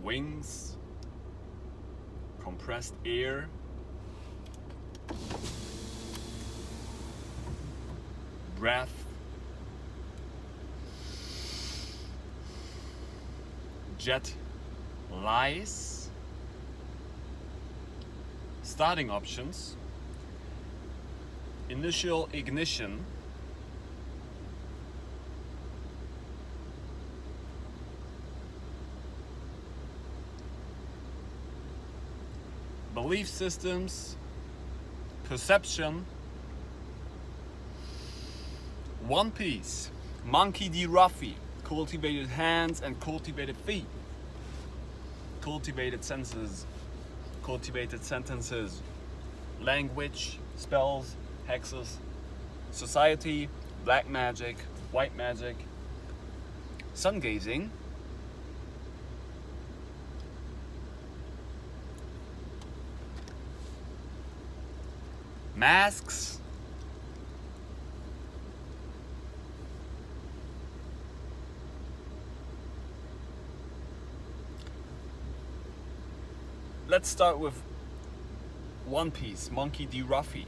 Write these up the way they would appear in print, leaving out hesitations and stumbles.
wings, compressed air, breath, jet lice. Starting options: initial ignition, belief systems, perception, OnePiece, Monkey D. Ruffy, cultivated hands and cultivated feet, cultivated senses, cultivated sentences, language, spells, hexes, society, black magic, white magic, sun gazing, masks, let's start with OnePiece, Monkey D. Ruffy.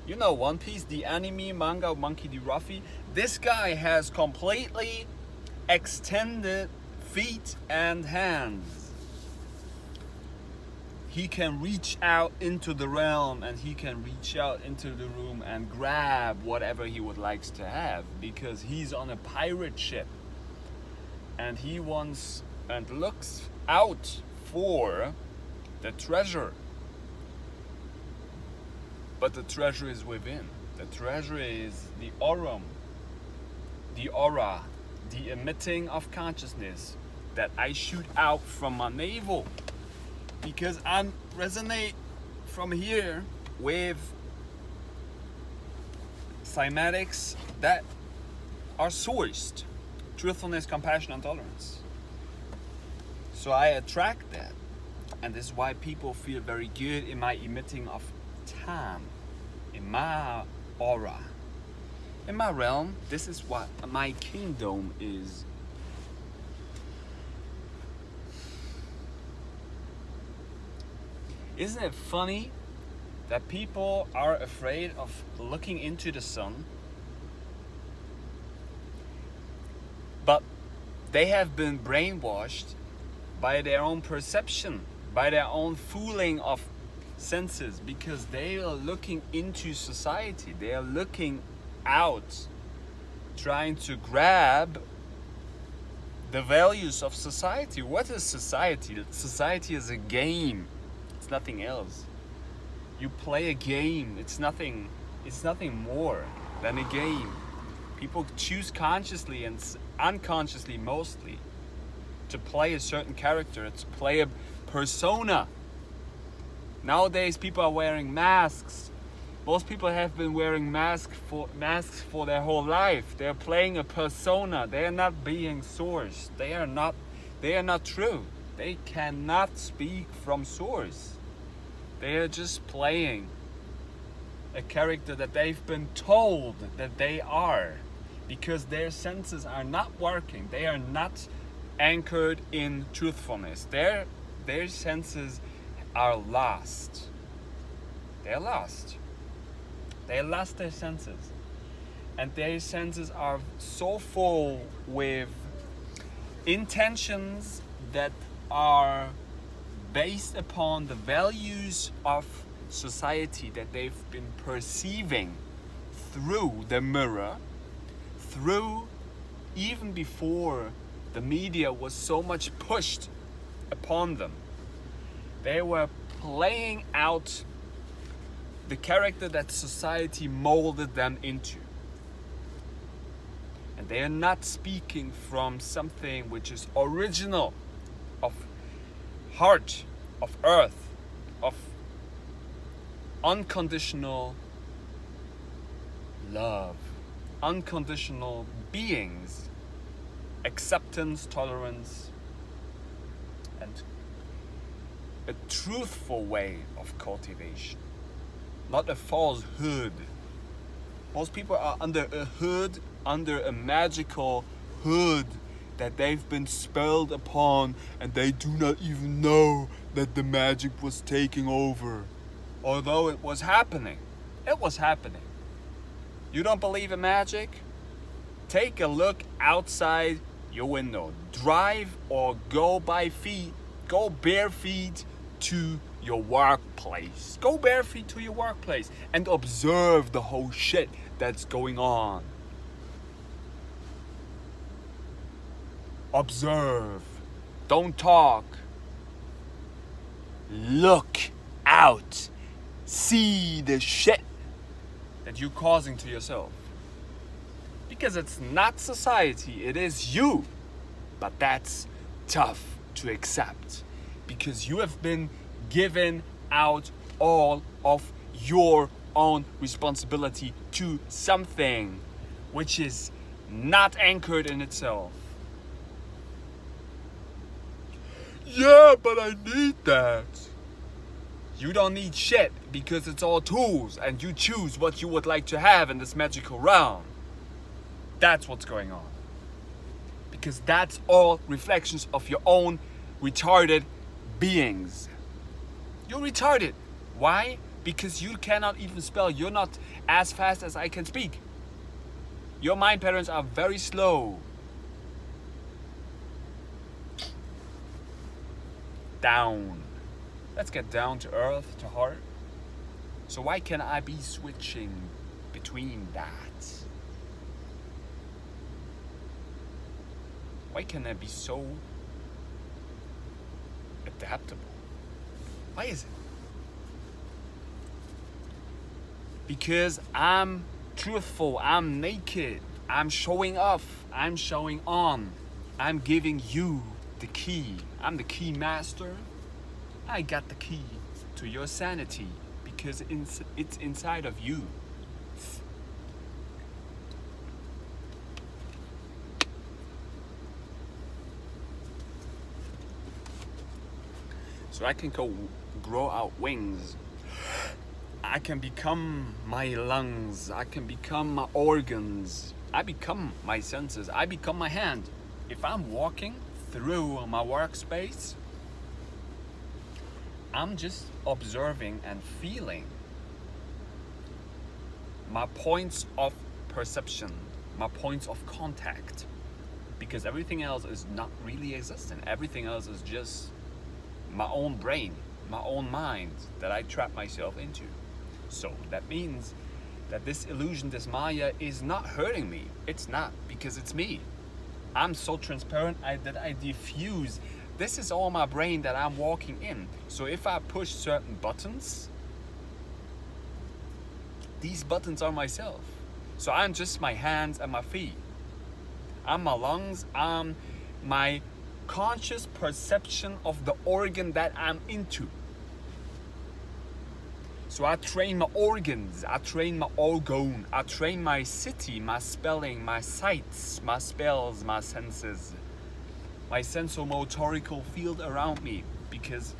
You know OnePiece, the anime manga of Monkey D. Ruffy? This guy has completely extended feet and hands. He can reach out into the realm and he can reach out into the room and grab whatever he would like to have, because he's on a pirate ship and he wants and looks out for the treasure. But the treasure is within. The treasure is the aura, the emitting of consciousness that I shoot out from my navel, because I resonate from here with cymatics that are sourced: truthfulness, compassion, and tolerance. So I attract that, and this is why people feel very good in my emitting of time, in my aura, in my realm. This is what my kingdom is. Isn't it funny that people are afraid of looking into the sun, but they have been brainwashed by their own perception, by their own fooling of senses, because they are looking into society, they are looking out, trying to grab the values of society. What is society? Society is a game. It's nothing else. You play a game. It's nothing more than a game. People choose consciously and unconsciously mostly to play a certain character, to play a persona. Nowadays people are wearing masks. Most people have been wearing masks for their whole life. They're playing a persona. They are not being sourced. They are not true. They cannot speak from source. They are just playing a character that they've been told that they are, because their senses are not working. They are not anchored in truthfulness. Their senses are lost. They're lost. They lost their senses. And their senses are so full with intentions that are based upon the values of society that they've been perceiving through the mirror, through even before the media was so much pushed upon them. They were playing out the character that society molded them into. And they are not speaking from something which is original, of heart, of earth, of unconditional love, unconditional beings, acceptance, tolerance, and a truthful way of cultivation, not a falsehood. Most people are under a hood, under a magical hood that they've been spelled upon, and they do not even know that the magic was taking over. Although it was happening. It was happening. You don't believe in magic? Take a look outside your window. Drive or go by feet. Go bare feet to your workplace. Go bare feet to your workplace and observe the whole shit that's going on. Observe. Don't talk. Look out. See the shit that you're causing to yourself. Because it's not society, it is you. But that's tough to accept. Because you have been given out all of your own responsibility to something which is not anchored in itself. Yeah, but I need that. You don't need shit because it's all tools and you choose what you would like to have in this magical realm. That's what's going on. Because that's all reflections of your own retarded beings. You're retarded. Why? Because you cannot even spell. You're not as fast as I can speak. Your mind patterns are very slow. Down. Let's get down to earth, to heart. So why can I be switching between that? Why can I be so adaptable? Why is it? Because I'm truthful, I'm naked, I'm showing off, I'm showing on, I'm giving you the key. I'm the key master. I got the key to your sanity because it's inside of you. So I can go grow out wings. I can become my lungs. I can become my organs. I become my senses. I become my hand. If I'm walking through my workspace, I'm just observing and feeling my points of perception, my points of contact, because everything else is not really existent. Everything else is just my own brain, my own mind that I trap myself into. So that means that this illusion, this Maya, is not hurting me. It's not, because it's me. I'm so transparent that I diffuse. This is all my brain that I'm walking in. So if I push certain buttons, these buttons are myself. So I'm just my hands and my feet. I'm my lungs. I'm my conscious perception of the organ that I'm into. So I train my organs, I train my orgone, I train my city, my spelling, my sights, my spells, my senses, my sensomotorical field around me, because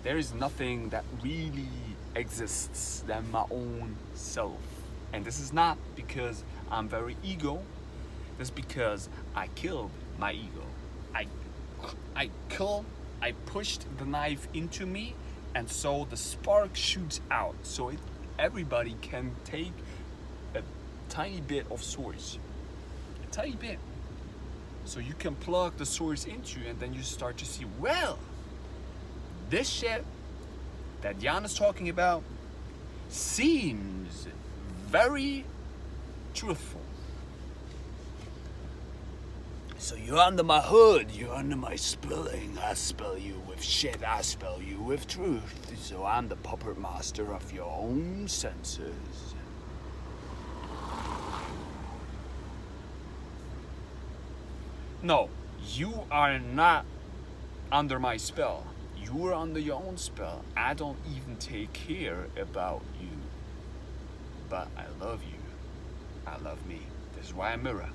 there is nothing that really exists than my own self. And this is not because I'm very ego, this is because I killed my ego. I pushed the knife into me, and so the spark shoots out, so everybody can take a tiny bit of source, a tiny bit. So you can plug the source into, and then you start to see, well, this shit that Jan is talking about seems very truthful. So you're under my hood, you're under my spelling. I spell you with shit, I spell you with truth. So I'm the puppet master of your own senses. No, you are not under my spell. You are under your own spell. I don't even take care about you. But I love you. I love me. This is why I mirror.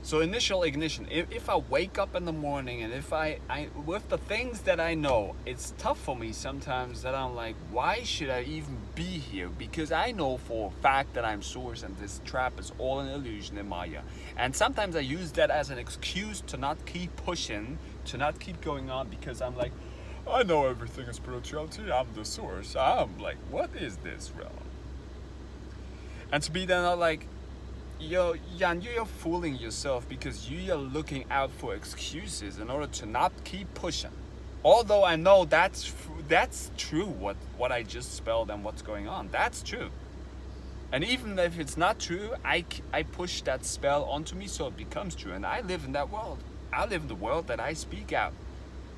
So initial ignition, if I wake up in the morning and if I with the things that I know, it's tough for me sometimes that I'm like, why should I even be here? Because I know for a fact that I'm source and this trap is all an illusion in Maya. And sometimes I use that as an excuse to not keep pushing, to not keep going on, because I'm like, I know everything is spirituality, I'm the source. I'm like, what is this realm? And to be then not like, yo, Jan, you're fooling yourself because you're looking out for excuses in order to not keep pushing. Although I know that's true, what I just spelled and what's going on. That's true. And even if it's not true, I push that spell onto me so it becomes true. And I live in that world. I live in the world that I speak out.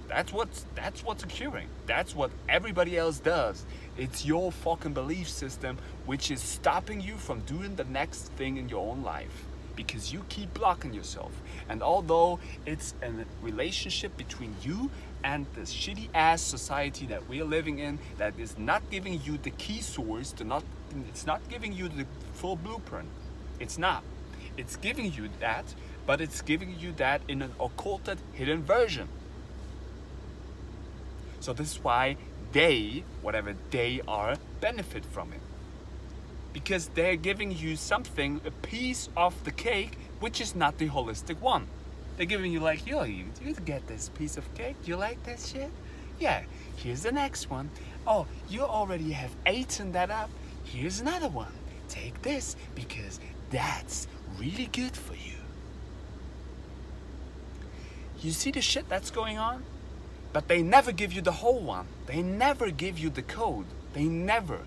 That's what's occurring. That's what everybody else does. It's your fucking belief system which is stopping you from doing the next thing in your own life because you keep blocking yourself. And although it's a relationship between you and this shitty ass society that we're living in that is not giving you the key source, it's not giving you the full blueprint. It's not. It's giving you that, but it's giving you that in an occulted, hidden version. So this is why they, whatever they are, benefit from it. Because they're giving you something, a piece of the cake, which is not the holistic one. They're giving you like, yo, you get this piece of cake? Do you like that shit? Yeah, here's the next one. Oh, you already have eaten that up. Here's another one. Take this because that's really good for you. You see the shit that's going on? But they never give you the whole one. They never give you the code. They never,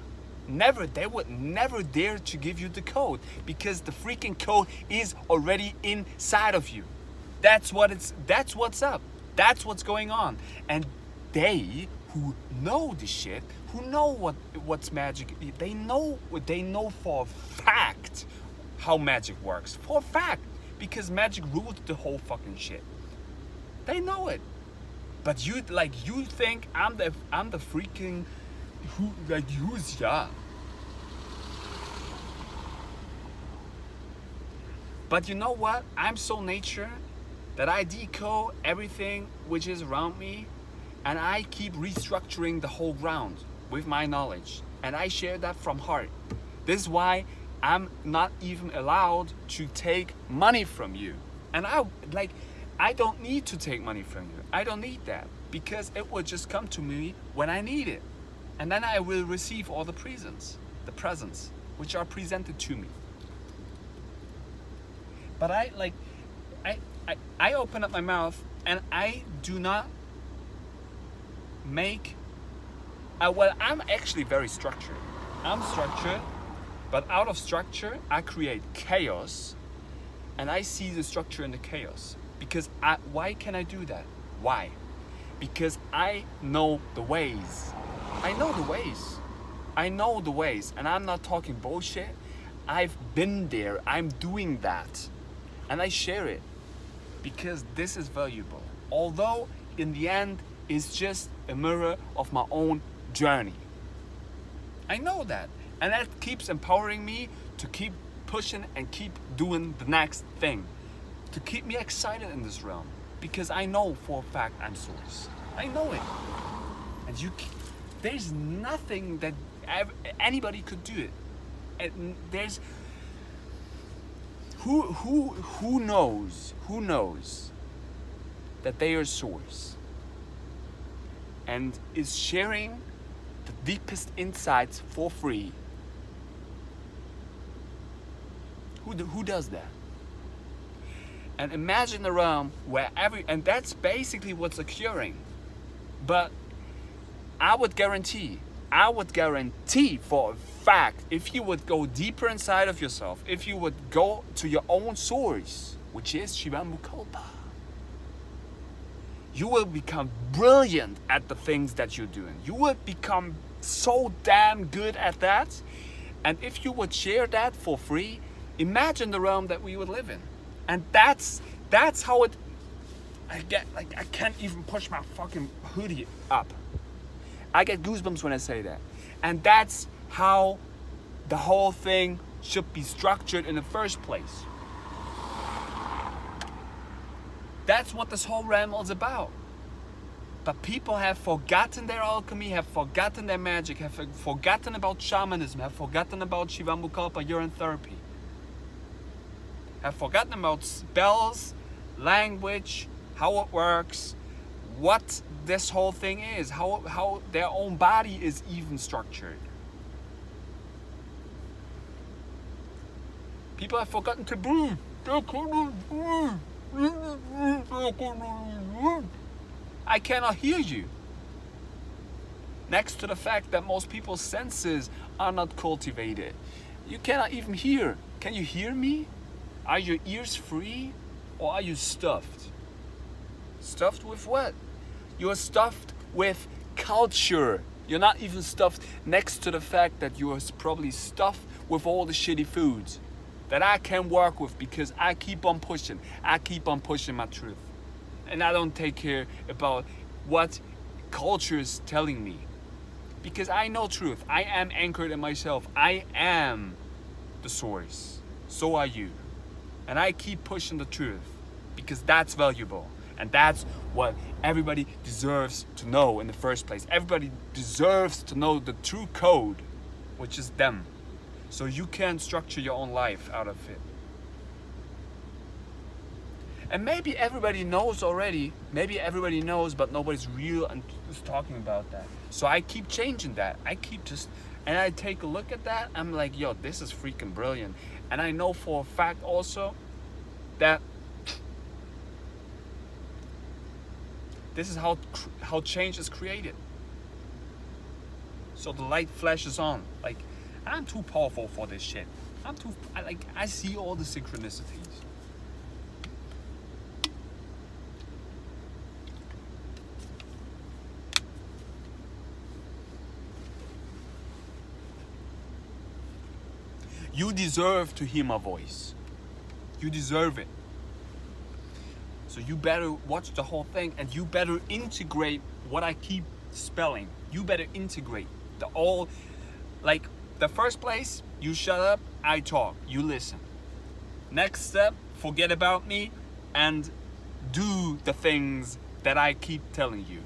they would never dare to give you the code because the freaking code is already inside of you. That's what's up. That's what's going on. And they who know the shit, who know what's magic, they know for a fact how magic works. For a fact. Because magic rules the whole fucking shit. They know it. But you think I'm the freaking who's ya? But you know what? I'm so nature that I decode everything which is around me and I keep restructuring the whole ground with my knowledge. And I share that from heart. This is why I'm not even allowed to take money from you. And I don't need to take money from you. I don't need that because it will just come to me when I need it. And then I will receive all the presents which are presented to me. But I open up my mouth and I do not make, I'm actually very structured. I'm structured, but out of structure, I create chaos and I see the structure in the chaos. Because why can I do that? Why? Because I know the ways. I know the ways. And I'm not talking bullshit. I've been there. I'm doing that. And I share it. Because this is valuable. Although, in the end, it's just a mirror of my own journey. I know that. And that keeps empowering me to keep pushing and keep doing the next thing. To keep me excited in this realm. Because I know for a fact I'm source. I know it. And there's nothing that anybody could do it. And there's who knows that they are source and is sharing the deepest insights for free. Who does that? And imagine a realm where and that's basically what's occurring. But I would guarantee for a fact, if you would go deeper inside of yourself, if you would go to your own source, which is Shivamukalpa, you will become brilliant at the things that you're doing. You will become so damn good at that. And if you would share that for free, imagine the realm that we would live in. And that's how it, I can't even push my fucking hoodie up. I get goosebumps when I say that. And that's how the whole thing should be structured in the first place. That's what this whole realm is about. But people have forgotten their alchemy, have forgotten their magic, have forgotten about shamanism, have forgotten about Shivambukalpa urine therapy, have forgotten about spells, language, how it works, what this whole thing is, how their own body is even structured. People have forgotten to breathe. I cannot hear you. Next to the fact that most people's senses are not cultivated. You cannot even hear. Can you hear me? Are your ears free? Or are you stuffed? Stuffed with what? You're stuffed with culture. You're not even stuffed next to the fact that you are probably stuffed with all the shitty foods that I can work with because I keep on pushing. I keep on pushing my truth. And I don't take care about what culture is telling me. Because I know truth. I am anchored in myself. I am the source. So are you. And I keep pushing the truth. Because that's valuable. And that's what everybody deserves to know in the first place. Everybody deserves to know the true code, which is them. So you can structure your own life out of it. And maybe everybody knows already. Maybe everybody knows, but nobody's real and is talking about that. So I keep changing that. And I take a look at that. I'm like, yo, this is freaking brilliant. And I know for a fact also that this is how change is created. So the light flashes on. Like, I'm too powerful for this shit. I see all the synchronicities. You deserve to hear my voice. You deserve it. So you better watch the whole thing and you better integrate what I keep spelling. You better integrate the first place, you shut up, I talk, you listen. Next step, forget about me and do the things that I keep telling you.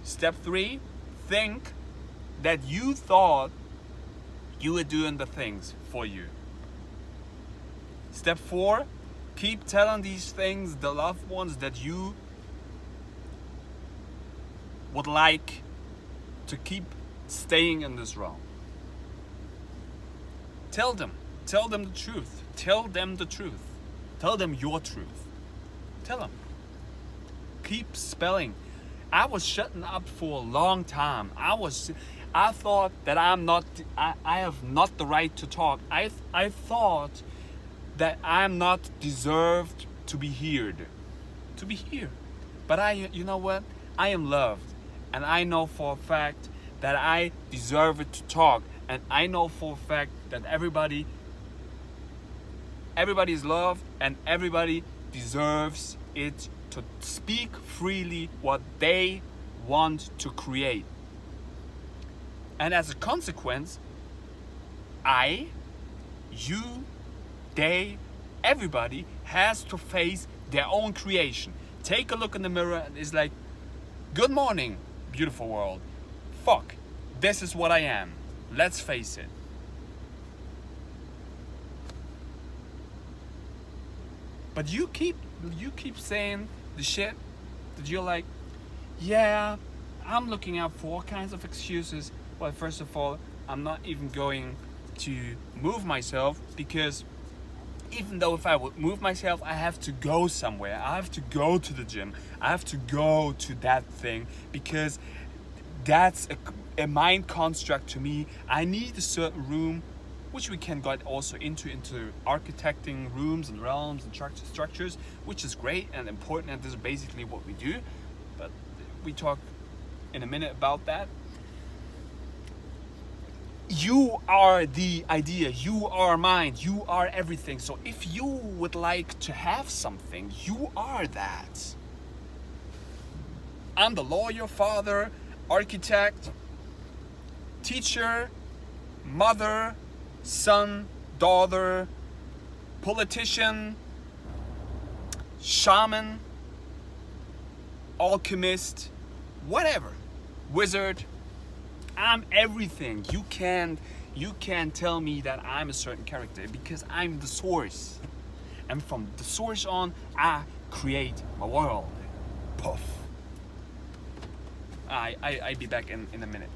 Step 3, think that you thought you were doing the things for you. Step 4, keep telling these things, the loved ones that you would like to keep staying in this realm. Tell them the truth. Tell them the truth. Tell them your truth. Tell them. Keep spelling. I was shutting up for a long time. I thought that I have not the right to talk. I thought that I'm not deserved to be heard. To be here. But you know what? I am loved. And I know for a fact that I deserve it to talk. And I know for a fact that everybody is loved and everybody deserves it to speak freely what they want to create. And as a consequence, I, you, they, everybody has to face their own creation. Take a look in the mirror and it's like, good morning, beautiful world. Fuck, this is what I am. Let's face it. But you keep saying the shit that you're like, yeah, I'm looking out for all kinds of excuses. Well, first of all, I'm not even going to move myself because even though if I would move myself, I have to go somewhere. I have to go to the gym. I have to go to that thing because that's a mind construct to me. I need a certain room, which we can get also into architecting rooms and realms and structures, which is great and important, and this is basically what we do. But we talk in a minute about that. You are the idea, you are mind, you are everything. So if you would like to have something, you are that. I'm the lawyer, father, architect, teacher, mother, son, daughter, politician, shaman, alchemist, whatever, wizard. I'm everything. You can't tell me that I'm a certain character because I'm the source. And from the source on, I create my world. Puff. I'll be back in a minute.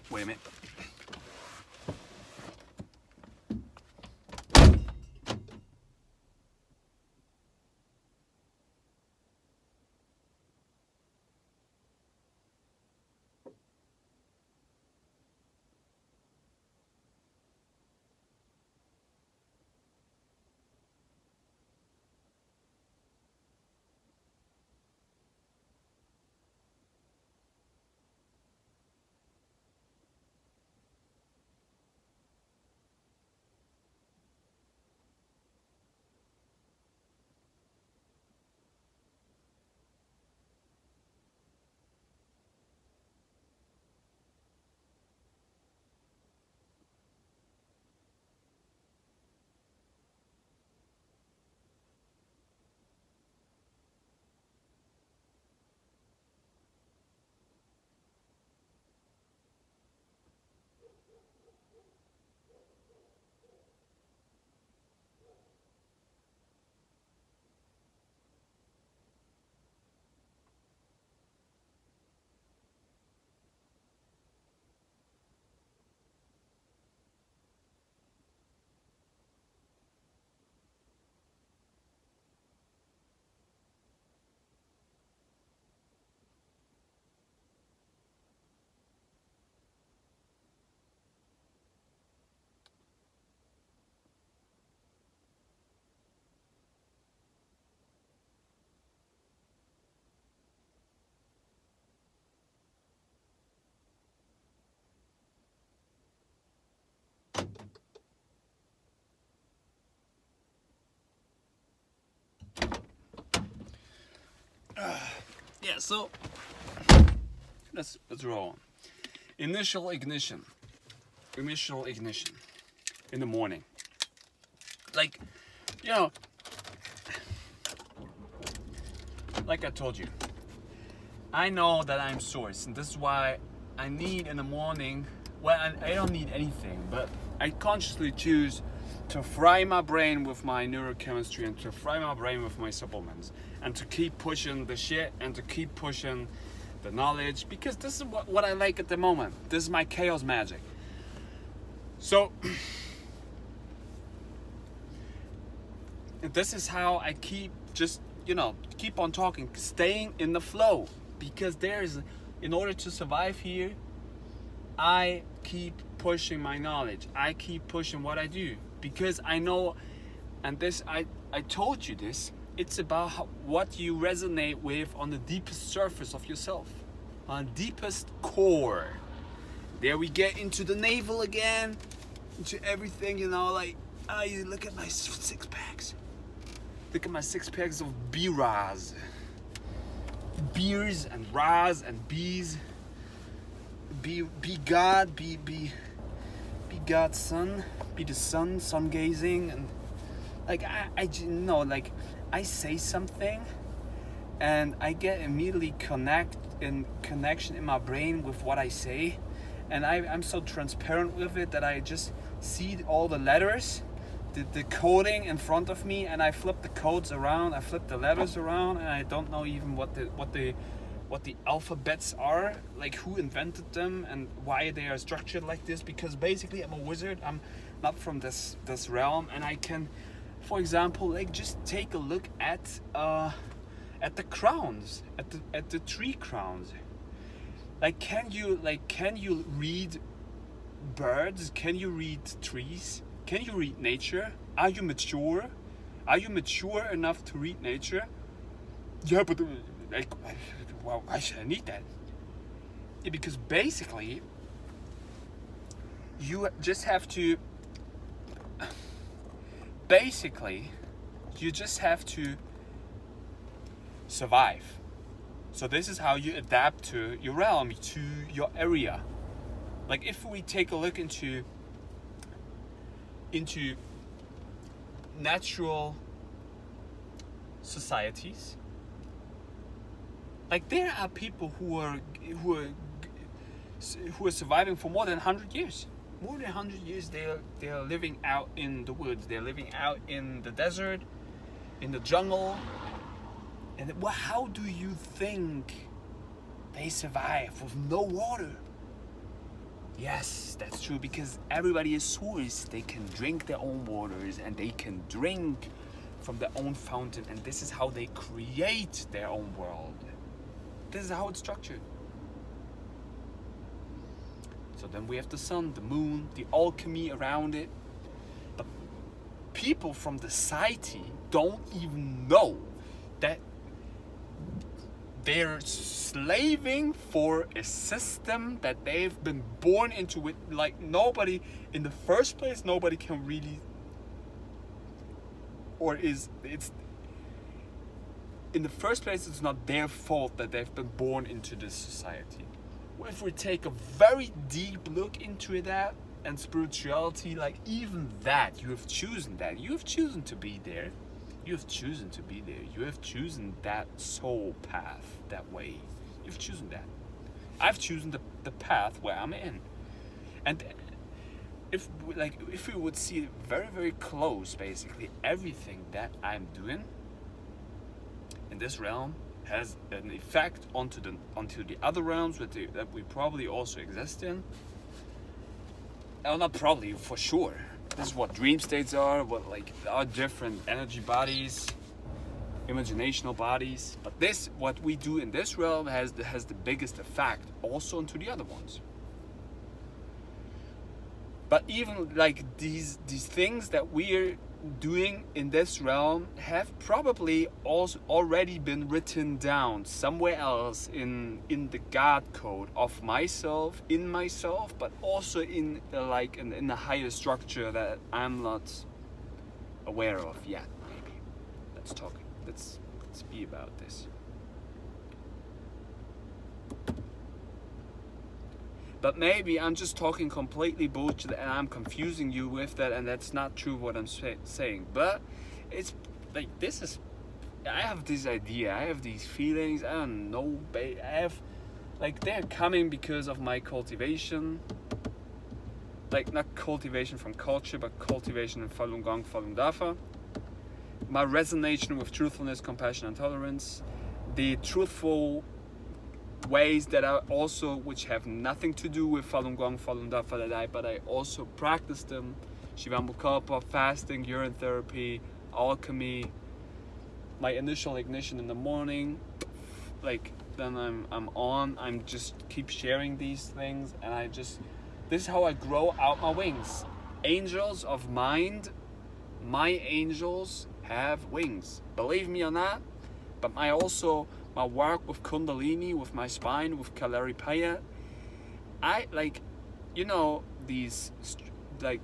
Wait a minute. Yeah, so let's roll on. Initial ignition in the morning. Like, you know, like I told you, I know that I'm source, and this is why I need in the morning. Well, I don't need anything, but I consciously choose to fry my brain with my neurochemistry and to fry my brain with my supplements and to keep pushing the shit and to keep pushing the knowledge, because this is what I like at the moment. This is my chaos magic. So this is how I keep keep on talking, staying in the flow, because in order to survive here, I keep pushing my knowledge. I keep pushing what I do, because I know, and this I told you this, it's about what you resonate with on the deepest surface of yourself, on the deepest core. There we get into the navel again, into everything, like, you look at my six packs. Look at my 6 packs of beers and Raz and bees. Be God, be God's son, be the sun gazing, and like like I say something, and I get immediately connection in my brain with what I say, and I'm so transparent with it that I just see all the letters. The coding in front of me, and I flip the codes around, I flip the letters around, and I don't know even what the alphabets are, like who invented them and why they are structured like this, because basically I'm a wizard. I'm not from this realm, and I can, for example, like just take a look at the crowns, at the tree crowns. Like can you read birds? Can you read trees? Can you read nature? Are you mature? Are you mature enough to read nature? Yeah, but why should I need that? Yeah, because basically, you just have to basically, you just have to survive. So this is how you adapt to your realm, to your area. Like if we take a look into natural societies, like there are people who are surviving for more than 100 years. More than 100 years they are living out in the woods. They're living out in the desert, in the jungle. And how do you think they survive with no water? Yes, that's true, because everybody is source. They can drink their own waters and they can drink from their own fountain, and this is how they create their own world. This is how it's structured. So then we have the sun, the moon, the alchemy around it. But people from the society don't even know that they're slaving for a system that they've been born into with. Like nobody, in the first place, nobody can really, or it's in the first place, it's not their fault that they've been born into this society. If we take a very deep look into that and spirituality, like even that, you have chosen that. You have chosen to be there. You have chosen to be there. You have chosen that soul path, that way. You've chosen that. I've chosen the path where I'm in. And if we would see very, very close, basically, everything that I'm doing in this realm has an effect onto the other realms that we probably also exist in. Well, not probably, for sure. This is what dream states are, what our different energy bodies, imaginational bodies. But what we do in this realm has the biggest effect also onto the other ones. But even these things that we're doing in this realm have probably also already been written down somewhere else in the God code of myself, in myself, but also in a higher structure that I'm not aware of yet. Maybe let's be about this. But maybe I'm just talking completely bullshit and I'm confusing you with that, and that's not true what I'm saying. But it's like I have this idea, I have these feelings, I don't know, I have, they're coming because of my cultivation. Not cultivation from culture, but cultivation in Falun Gong, Falun Dafa. My resonance with truthfulness, compassion, and tolerance. The truthful ways that are also, which have nothing to do with Falun Gong, Falun Dafa, but I also practice them. Shivamukapa, fasting, urine therapy, alchemy. My initial ignition in the morning, then I'm just keep sharing these things, and this is how I grow out my wings. Angels of mind, my angels have wings. Believe me or not, but my work with Kundalini, with my spine, with Kalaripaya, these, the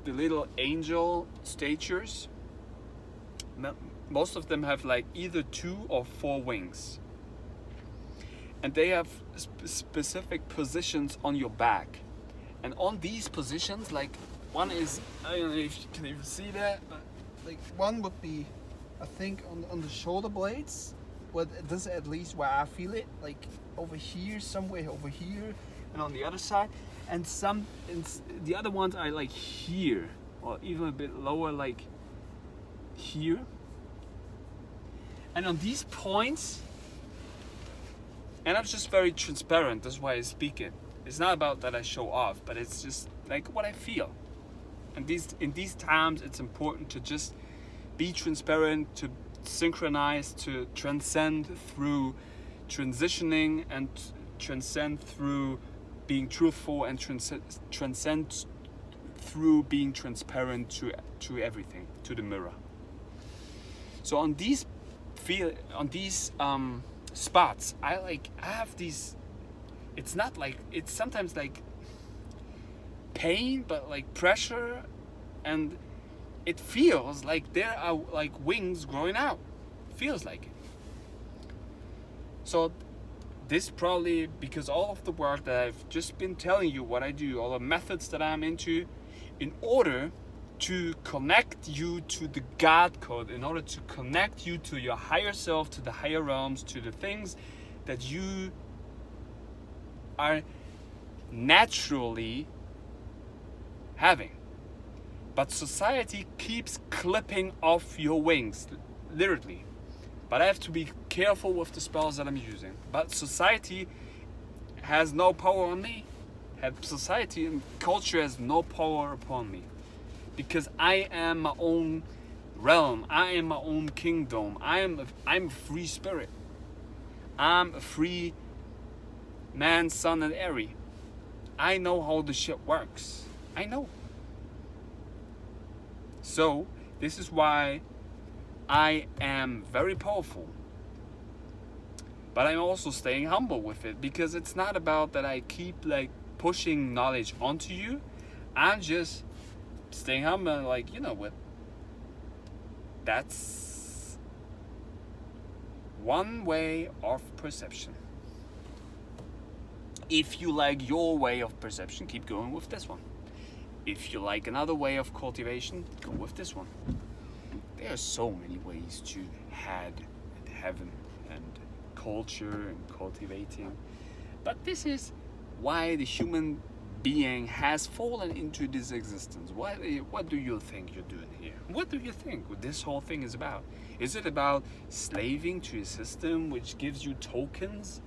little angel statures, most of them have either 2 or 4 wings. And they have specific positions on your back. And on these positions, one is, I don't know if you can even see that, but one would be, I think, on the shoulder blades. Well, this is at least where I feel it, over here, somewhere over here, and on the other side. And the other ones are here, or even a bit lower, here. And on these points, and I'm just very transparent, that's why I speak it. It's not about that I show off, but it's just what I feel. And in these times, it's important to just be transparent, to synchronize, to transcend through transitioning, and transcend through being truthful, and transcend through being transparent to everything, to the mirror. So on these spots, I have these. It's not it's sometimes pain, but pressure, and it feels like there are like wings growing out. Feels like it. So this probably because all of the work that I've just been telling you what I do, all the methods that I'm into, in order to connect you to the God code, in order to connect you to your higher self, to the higher realms, to the things that you are naturally having. But society keeps clipping off your wings, literally. But I have to be careful with the spells that I'm using. But society has no power on me. Society and culture has no power upon me. Because I am my own realm. I am my own kingdom. I'm a free spirit. I'm a free man, son, and Airy. I know how the shit works. I know. So, this is why I am very powerful. But I'm also staying humble with it, because it's not about that I keep like pushing knowledge onto you. I'm just staying humble, like, you know what? That's one way of perception. If you like your way of perception, keep going with this one. If you like another way of cultivation, go with this one. There are so many ways to head and heaven and culture and cultivating. But this is why the human being has fallen into this existence. What do you think you're doing here? What do you think this whole thing is about? Is it about slaving to a system which gives you tokens?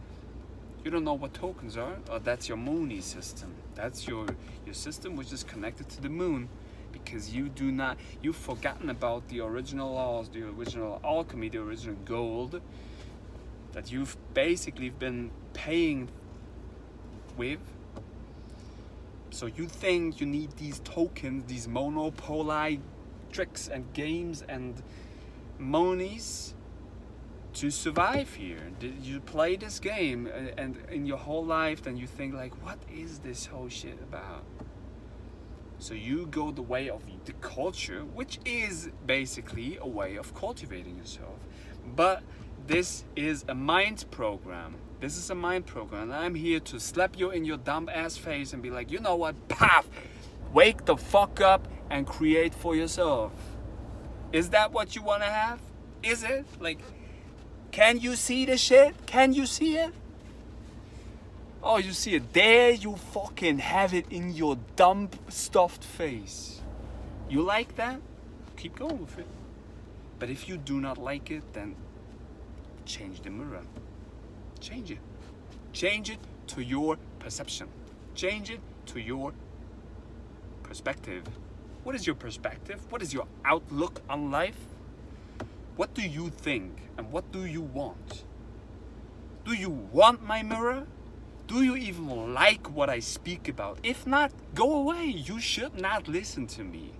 You don't know what tokens are? Oh, that's your moony system. That's your system which is connected to the moon, because you've forgotten about the original laws, the original alchemy, the original gold that you've basically been paying with. So you think you need these tokens, these monopoly tricks and games and monies to survive here. You play this game and in your whole life, then you think like, what is this whole shit about? So you go the way of the culture, which is basically a way of cultivating yourself. But this is a mind program. This is a mind program. And I'm here to slap you in your dumb ass face and be like, you know what? Paf! Wake the fuck up and create for yourself. Is that what you want to have? Is it? Like, can you see the shit? Can you see it? Oh, you see it. There you fucking have it in your dumb stuffed face. You like that? Keep going with it. But if you do not like it, then change the mirror. Change it. Change it to your perception. Change it to your perspective. What is your perspective? What is your outlook on life? What do you think and what do you want? Do you want my mirror? Do you even like what I speak about? If not, go away. You should not listen to me.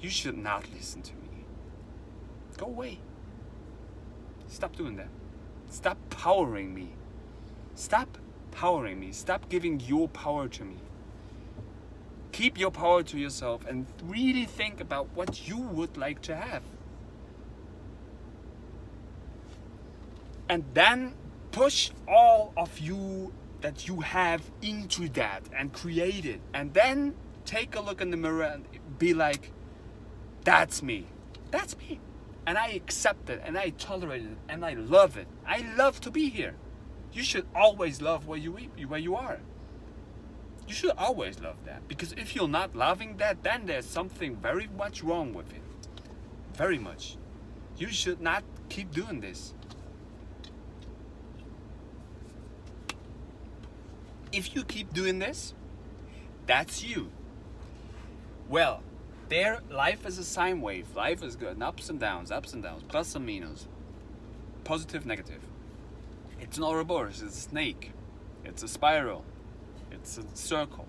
You should not listen to me. Go away. Stop doing that. Stop powering me. Stop powering me. Stop giving your power to me. Keep your power to yourself and really think about what you would like to have. And then push all of you that you have into that and create it. And then take a look in the mirror and be like, that's me. That's me. And I accept it and I tolerate it and I love it. I love to be here. You should always love where you are. You should always love that. Because if you're not loving that, then there's something very much wrong with it. Very much. You should not keep doing this. If you keep doing this, that's you. Well, life is a sine wave. Life is good. Ups and downs, plus and minus. Positive, negative. It's an Ouroboros, it's a snake. It's a spiral. It's a circle.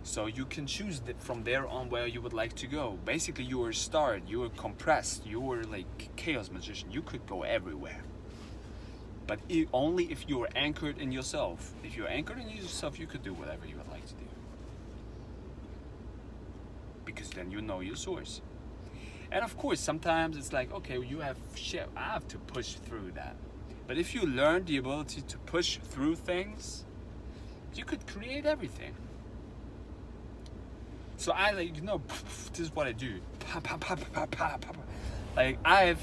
So you can choose from there on where you would like to go. Basically, you are starred, you are compressed, you are like chaos magician. You could go everywhere. But only if you are anchored in yourself. If you're anchored in yourself, you could do whatever you would like to do. because then you know your source. And of course, sometimes it's like, okay, you have shit, I have to push through that. But if you learn the ability to push through things, you could create everything. So I this is what I do. Like I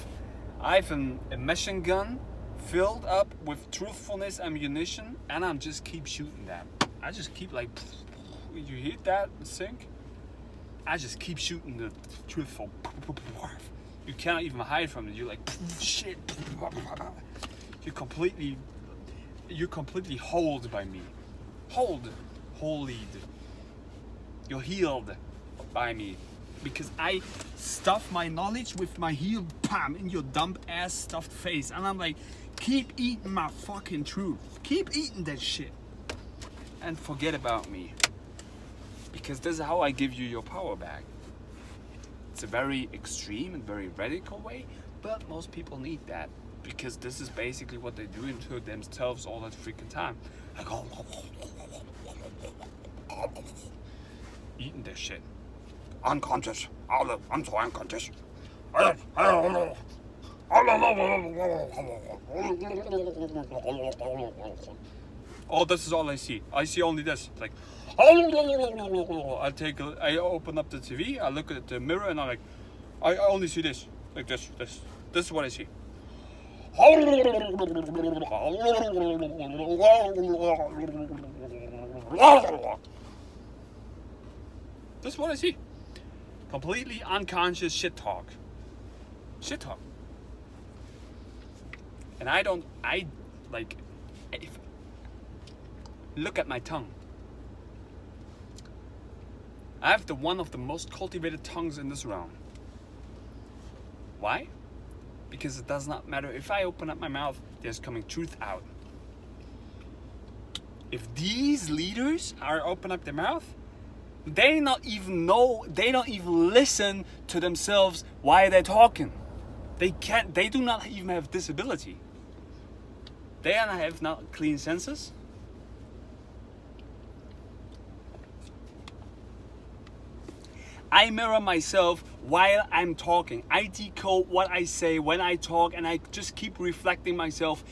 have a machine gun filled up with truthfulness ammunition, and I'm just keep shooting that. I just keep like, you hit that sink, I just keep shooting the truthful. You cannot even hide from it. You're like, shit. You're completely hold by me. Hold. You're healed by me. Because I stuff my knowledge with my heel, pam, in your dumb ass stuffed face. And I'm like, keep eating my fucking truth. Keep eating that shit. And forget about me. Because this is how I give you your power back. It's a very extreme and very radical way, but most people need that. Because this is basically what they do to themselves all that freaking time. Like, eating this shit. Unconscious. I'm so unconscious. Oh, this is all I see. I see only this. It's like, I open up the TV, I look at the mirror, and I'm like, I only see this. Like this. This is what I see. This is what I see. Completely unconscious shit talk. And look at my tongue. I have one of the most cultivated tongues in this realm. Why? Because it does not matter. If I open up my mouth, there's coming truth out. If these leaders are open up their mouth, they don't even listen to themselves why they're talking. They do not even have this ability. They have not clean senses. I mirror myself while I'm talking. I decode what I say when I talk, and I just keep reflecting myself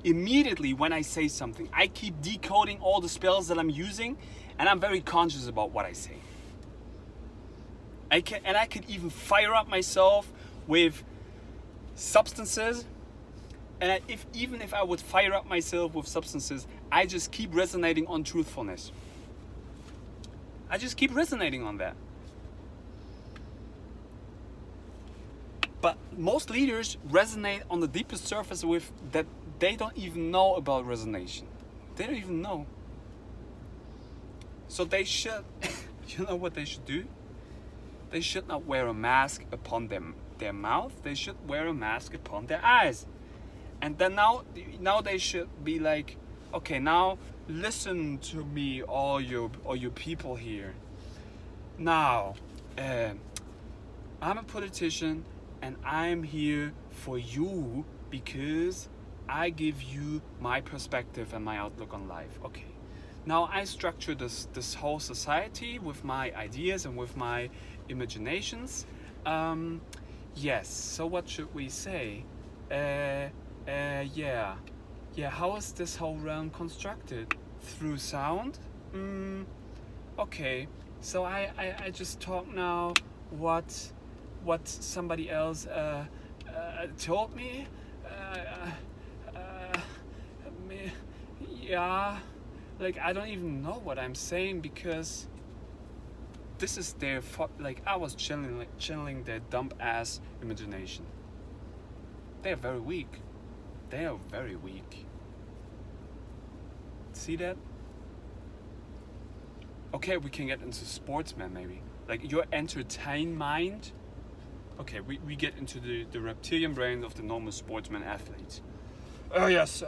immediately when I say something. I keep decoding all the spells that I'm using, and I'm very conscious about what I say. I could even fire up myself with substances, and even if I would fire up myself with substances, I just keep resonating on truthfulness. I just keep resonating on that. But most leaders resonate on the deepest surface with that they don't even know about resonation. They don't even know. So they should, you know what they should do? They should not wear a mask upon their mouth. They should wear a mask upon their eyes. And then now they should be like, okay, now listen to me, all you people here. Now, I'm a politician, and I'm here for you because I give you my perspective and my outlook on life. Okay. Now I structure this whole society with my ideas and with my imaginations. Yes. So what should we say? Yeah. How is this whole realm constructed? Through sound? Okay. So I just talk now what somebody else told me. Yeah. Like, I don't even know what I'm saying because this is their I was channeling their dumb ass imagination. They are very weak. See that? Okay, we can get into sportsmen maybe. Like your entertained mind. Okay, we get into the reptilian brain of the normal sportsman athlete. Oh yes.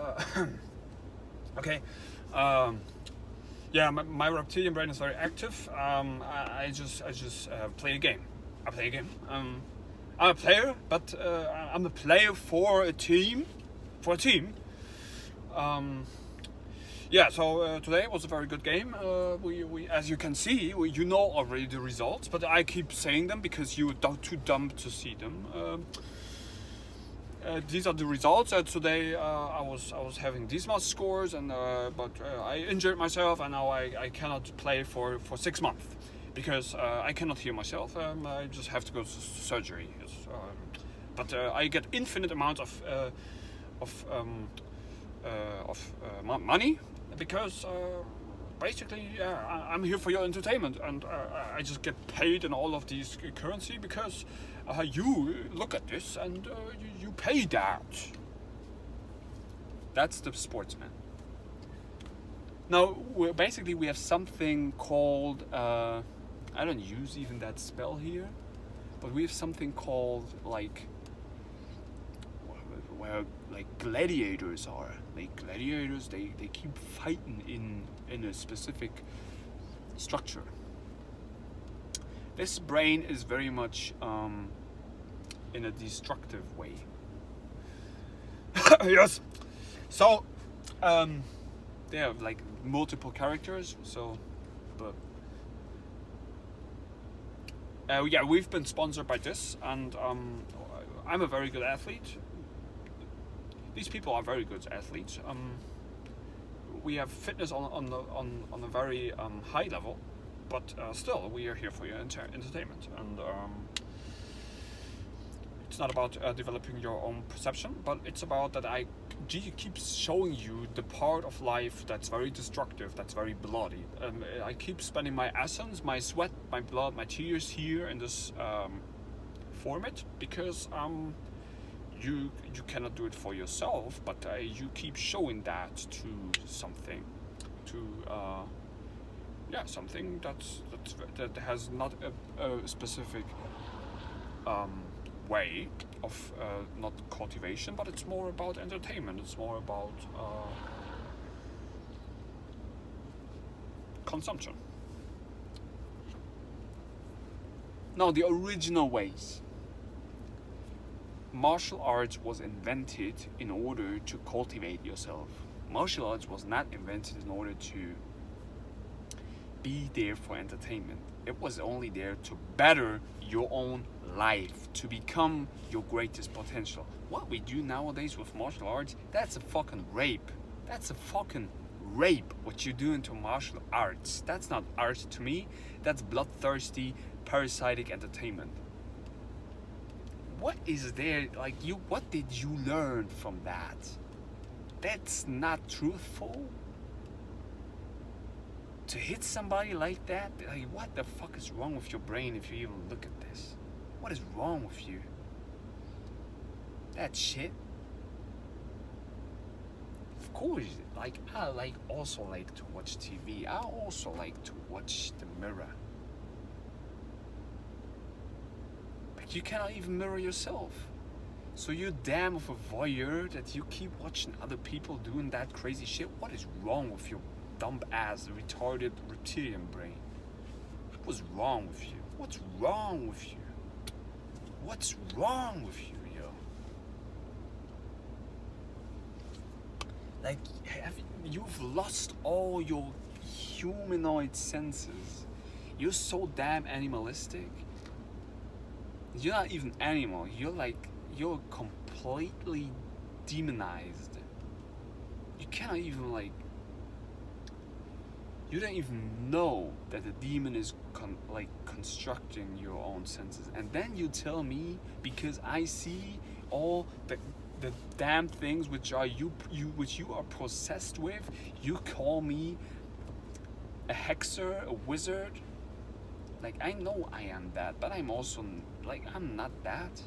Okay. Yeah, my reptilian brain is very active. I just play a game. I'm a player, but I'm a player for a team. Yeah, so today was a very good game. We as you can see, you know already the results, but I keep saying them because you're too dumb to see them. These are the results. Today I was having these much scores, and but I injured myself, and now I cannot play for 6 months because I cannot hear myself. I just have to go to surgery. But I get infinite amounts of money because basically I'm here for your entertainment, and I just get paid in all of these currency because you look at this and you pay that. That's the sportsman. Now we have something called I don't use even that spell here, but we have something called like where like gladiators are. Like gladiators, they keep fighting in a specific structure. This brain is very much in a destructive way. Yes. So they have like multiple characters. So, but yeah, we've been sponsored by this, and I'm a very good athlete. These people are very good athletes. We have fitness on a very high level, but still we are here for your entertainment, and it's not about developing your own perception, but it's about that I keep showing you the part of life that's very destructive, that's very bloody. I keep spending my essence, my sweat, my blood, my tears here in this format because you cannot do it for yourself, but you keep showing that to something, to something that has not a specific way of not cultivation, but it's more about entertainment. It's more about consumption. Now, the original ways. Martial arts was invented in order to cultivate yourself. Martial arts was not invented in order to be there for entertainment. It was only there to better your own life, to become your greatest potential. What we do nowadays with martial arts, that's a fucking rape. That's a fucking rape, what you do into martial arts. That's not art to me. That's bloodthirsty, parasitic entertainment. What is there, like what did you learn from that? That's not truthful. To hit somebody like that, like what the fuck is wrong with your brain if you even look at this? What is wrong with you? That shit. Of course, like I also like to watch TV. I also like to watch the mirror. But you cannot even mirror yourself. So you're damn of a voyeur that you keep watching other people doing that crazy shit. What is wrong with your dumb ass, retarded reptilian brain? What's wrong with you? What's wrong with you? What's wrong with you, yo? Like, you've lost all your humanoid senses. You're so damn animalistic. You're not even animal. You're completely demonized. You cannot even you don't even know that the demon is constructing your own senses, and then you tell me because I see all the damn things which you are possessed with, you call me a hexer, a wizard. Like, I know I am that, but I'm also I'm not that.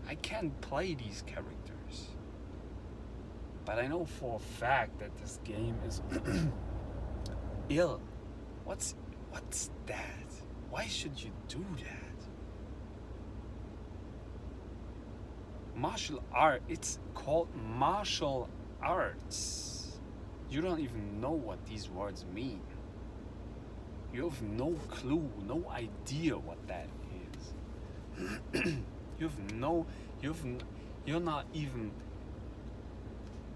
I can't play these characters. But I know for a fact that this game is ill. What's that? Why should you do that? Martial art, it's called martial arts. You don't even know what these words mean. You have no clue, no idea what that is. You're not even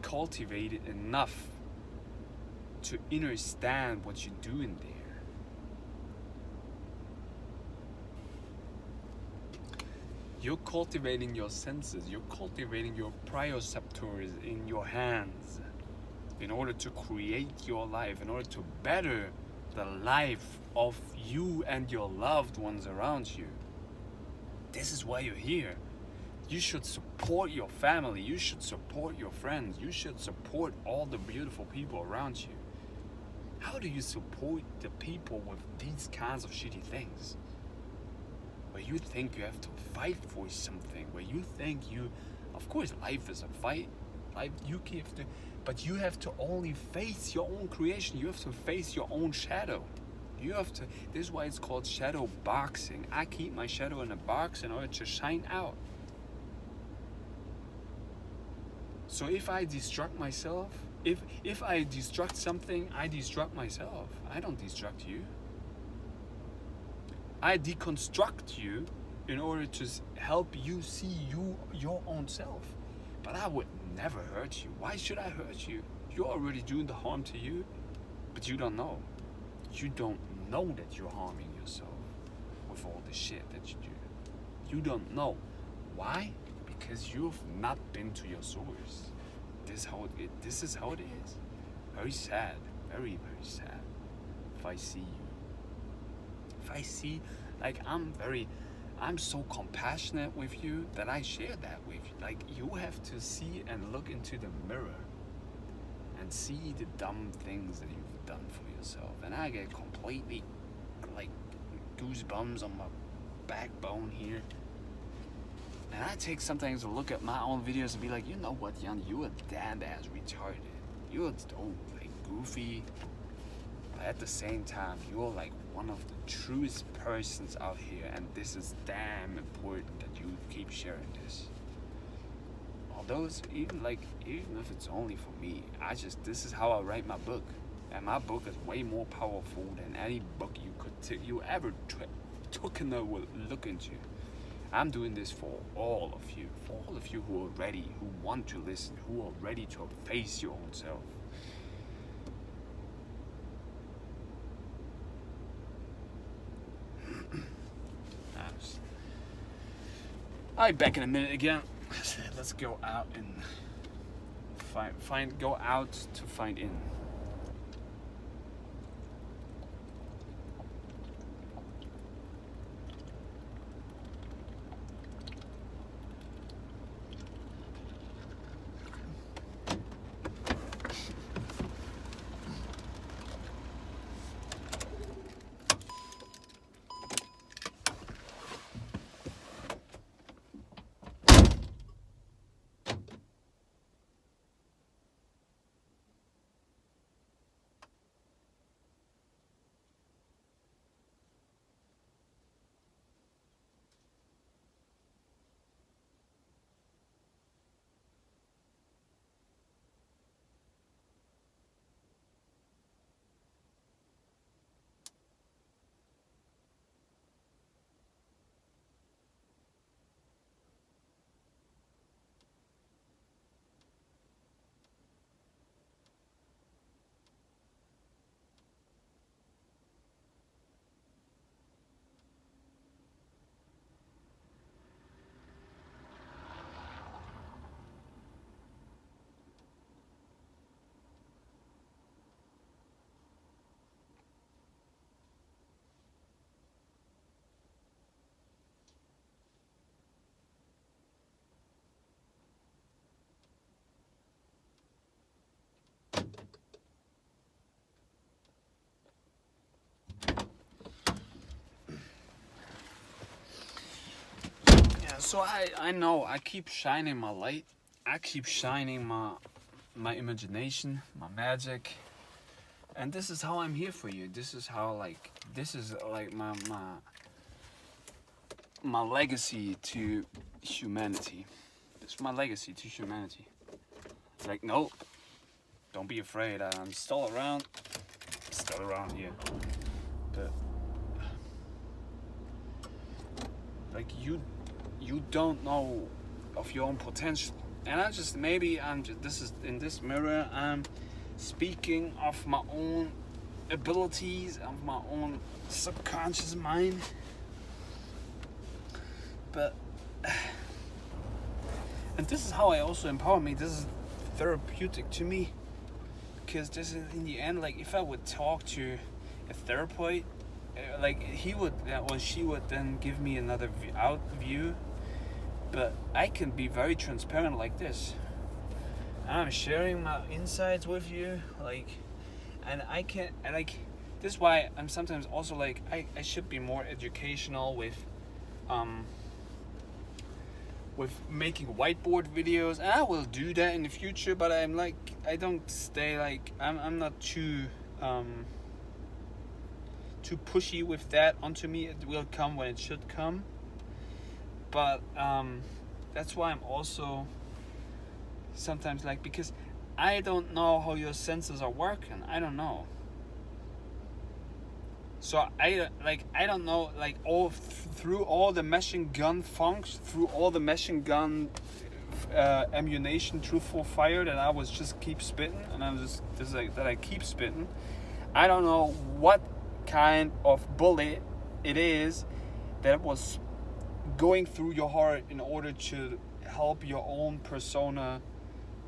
cultivated enough to understand what you're doing there. You're cultivating your senses, you're cultivating your proprioceptors in your hands in order to create your life, in order to better the life of you and your loved ones around you. This is why you're here. You should support your family, you should support your friends, you should support all the beautiful people around you. How do you support the people with these kinds of shitty things? Where you think you have to fight for something, where you think of course life is a fight, life but you have to only face your own creation, you have to face your own shadow. This is why it's called shadow boxing. I keep my shadow in a box in order to shine out. So if I destruct myself, if I destruct something, I destruct myself. I don't destruct you. I deconstruct you in order to help you see your own self. But I would never hurt you. Why should I hurt you? You're already doing the harm to you, but you don't know. You don't know that you're harming yourself with all the shit that you do. You don't know. Why? Because you've not been to your source. This is how it is. Very sad. Very, very sad. If I see you. If I see, like, I'm so compassionate with you that I share that with you. Like, you have to see and look into the mirror and see the dumb things that you've done for yourself. And I get completely, like, goosebumps on my backbone here. And I take sometimes a look at my own videos and be like, you know what, Jan, you are damn ass retarded. You're so, like, goofy. But at the same time, you're like one of the truest persons out here, and this is damn important that you keep sharing this. Although even if it's only for me, this is how I write my book, and my book is way more powerful than any book you ever took and will look into. I'm doing this for all of you who are ready, who want to listen, who are ready to face your own self. Alright, back in a minute again. Let's go out and go out to find in. So I know I keep shining my light. I keep shining my imagination, my magic. And this is how I'm here for you. This is like my legacy to humanity. This is my legacy to humanity. Like, no, don't be afraid. I'm still around. Still around here. But like you don't know of your own potential. And this is in this mirror, I'm speaking of my own abilities, of my own subconscious mind. But and this is how I also empower me. This is therapeutic to me, because this is, in the end, like if I would talk to a therapist, like he would or she would then give me another view. But I can be very transparent like this. I'm sharing my insights with you, like, and I can, and like, this is why I'm sometimes also like I should be more educational with making whiteboard videos, and I will do that in the future. But I'm like, I don't stay like I'm not too pushy with that onto me. It will come when it should come. But that's why I'm also sometimes like, because I don't know how your senses are working. I don't know. So I don't know, like, through all the machine gun funks, through all the machine gun ammunition, truthful fire that I was just keep spitting, and I'm just like that I keep spitting. I don't know what kind of bullet it is that was going through your heart in order to help your own persona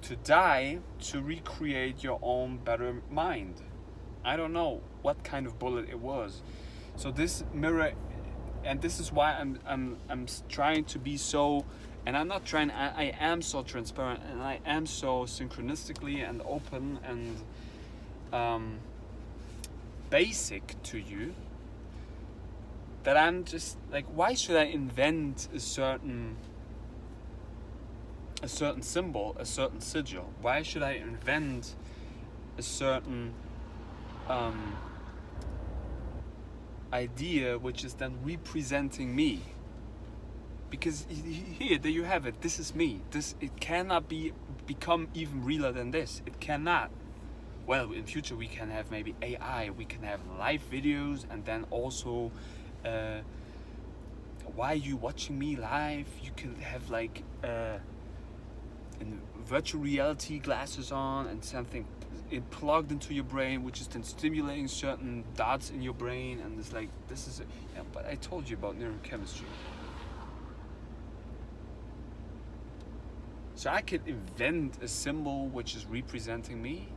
to die, to recreate your own better mind. I don't know what kind of bullet it was. So this mirror, and this is why I'm trying to be so, and I'm not trying, I am so transparent, and I am so synchronistically and open and basic to you, that I'm just like, why should I invent a certain symbol, a certain sigil? Why should I invent a certain idea which is then representing me? Because here, there you have it. This is me. It cannot become even realer than this. It cannot. Well, in future we can have maybe AI. We can have live videos, and then also while you watching me live, you can have like virtual reality glasses on and something plugged into your brain, which is then stimulating certain dots in your brain, and it's like, this is but I told you about neurochemistry. So I could invent a symbol which is representing me,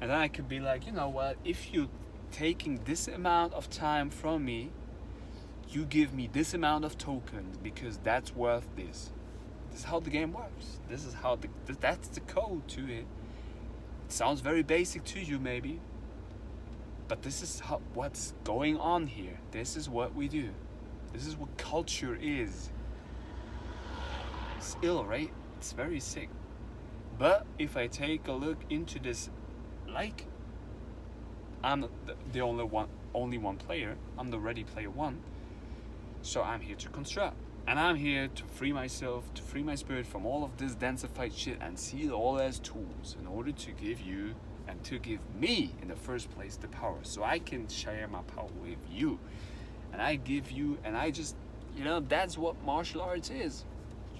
and then I could be like, you know what, if you're taking this amount of time from me, you give me this amount of tokens, because that's worth this. This is how the game works. This is how that's the code to it. It sounds very basic to you maybe, but this is what's going on here. This is what we do. This is what culture is. It's ill, right? It's very sick. But if I take a look into this, like, I'm not the only one player. I'm the Ready Player One. So I'm here to construct. And I'm here to free myself, to free my spirit from all of this densified shit, and see it all as tools in order to give you, and to give me in the first place, the power. So I can share my power with you. And I give you, and I just, that's what martial arts is.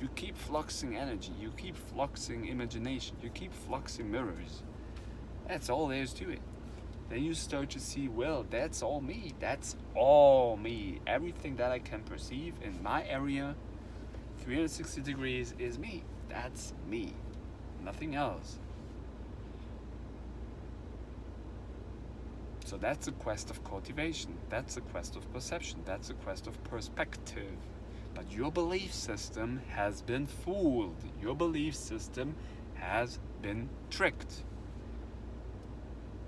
You keep fluxing energy, you keep fluxing imagination, you keep fluxing mirrors. That's all there is to it. Then you start to see, well, that's all me. That's all me. Everything that I can perceive in my area, 360 degrees, is me. That's me. Nothing else. So that's a quest of cultivation. That's a quest of perception. That's a quest of perspective. But your belief system has been fooled. Your belief system has been tricked.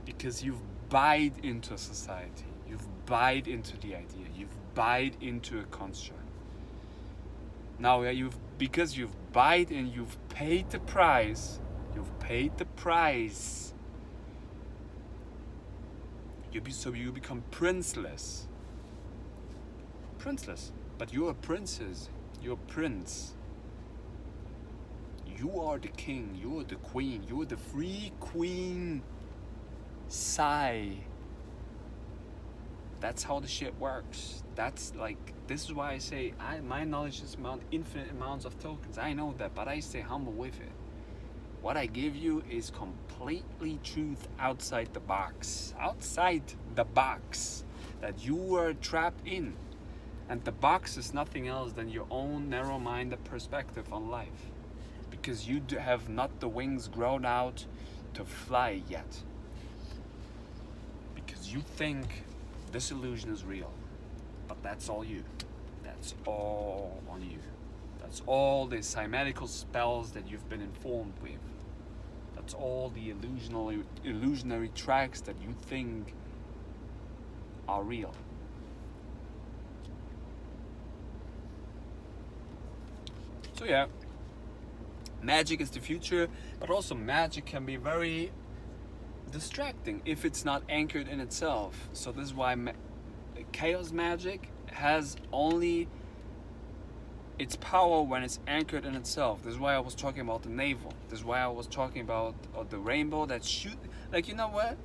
Because you've buyed into society. You've buyed into the idea. You've buyed into a construct. Now, because you've buyed and you've paid the price. You've paid the price. So you become princeless. Princeless. But you're a princess. You're a prince. You are the king. You're the queen. You're the free queen. Sigh. That's how the shit works. That's like, this is why I say my knowledge is infinite amounts of tokens. I know that, but I stay humble with it. What I give you is completely truth outside the box. Outside the box that you were trapped in. And the box is nothing else than your own narrow-minded perspective on life. Because you have not the wings grown out to fly yet. Because you think this illusion is real. But that's all you. That's all on you. That's all the cymatical spells that you've been informed with. That's all the illusionary tracks that you think are real. So yeah, magic is the future, but also magic can be very distracting if it's not anchored in itself. So this is why chaos magic has only its power when it's anchored in itself. This is why I was talking about the navel. This is why I was talking about the rainbow that shoot. Like, you know what?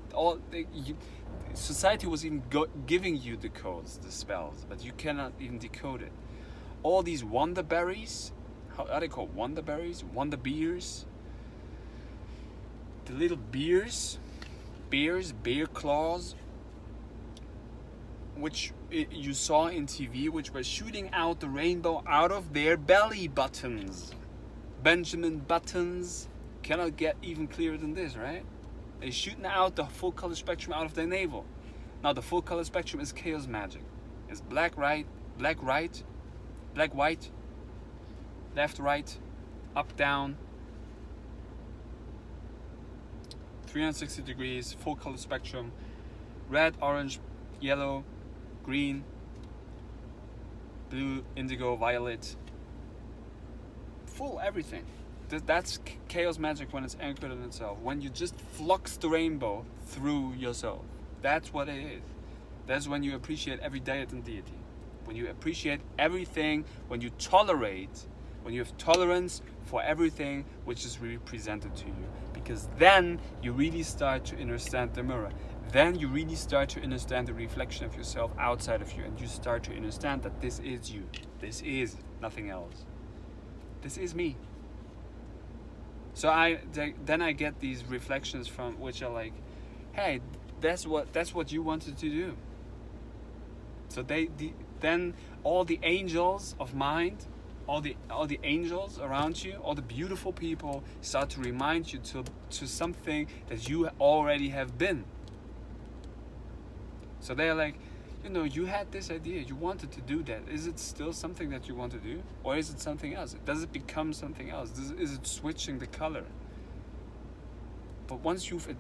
Society was even giving you the codes, the spells, but you cannot even decode it. All these wonder berries, how are they called? Wonder berries? Wonder beers? The little beer claws, which you saw in TV, which were shooting out the rainbow out of their belly buttons. Benjamin Buttons cannot get even clearer than this, right? They're shooting out the full color spectrum out of their navel. Now the full color spectrum is chaos magic. It's black, white, left, right, up, down, 360 degrees, full color spectrum, red, orange, yellow, green, blue, indigo, violet, full everything. That's chaos magic when it's anchored in itself. When you just flux the rainbow through yourself. That's what it is. That's when you appreciate every deity and deity. When you appreciate everything, when you tolerate, when you have tolerance for everything which is really presented to you. Because then you really start to understand the mirror. Then you really start to understand the reflection of yourself outside of you, and you start to understand that this is you. This is nothing else. This is me. So then I get these reflections from which are like, hey, that's what you wanted to do. So then all the angels of mind, all the angels around you, all the beautiful people start to remind you to something that you already have been. So they're like, you had this idea, you wanted to do that. Is it still something that you want to do? Or is it something else? Does it become something else? Is it switching the color? But once you've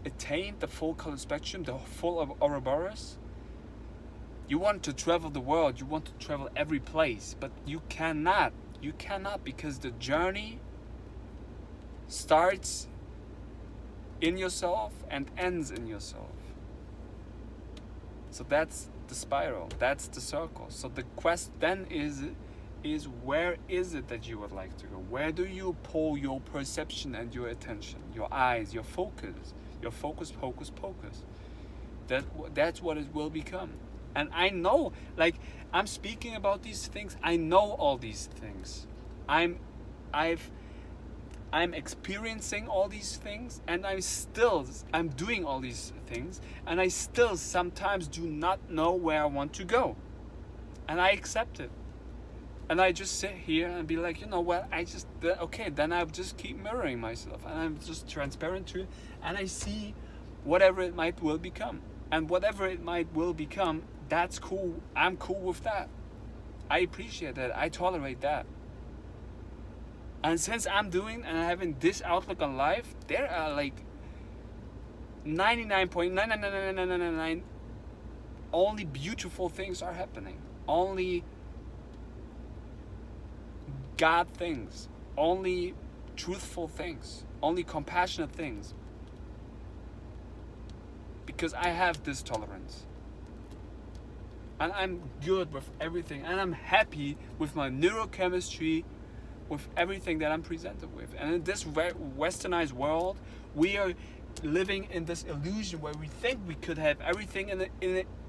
attained the full color spectrum, the full Ouroboros, you want to travel the world, you want to travel every place, but you cannot. You cannot, because the journey starts in yourself and ends in yourself. So that's the spiral, that's the circle. So the quest then is where is it that you would like to go? Where do you pull your perception and your attention, your eyes, your focus, focus. That's what it will become. And I know, like, I'm speaking about these things, I know all these things. I'm experiencing all these things, and I'm doing all these things, and I still sometimes do not know where I want to go. And I accept it. And I just sit here and be like, then I just keep mirroring myself, and I'm just transparent to it, and I see whatever it will become. And whatever it will become, that's cool. I'm cool with that. I appreciate that. I tolerate that. And since I'm doing and having this outlook on life, there are like 99.99999 only beautiful things are happening. Only God things. Only truthful things. Only compassionate things. Because I have this tolerance. And I'm good with everything. And I'm happy with my neurochemistry, with everything that I'm presented with. And in this westernized world, we are living in this illusion where we think we could have everything in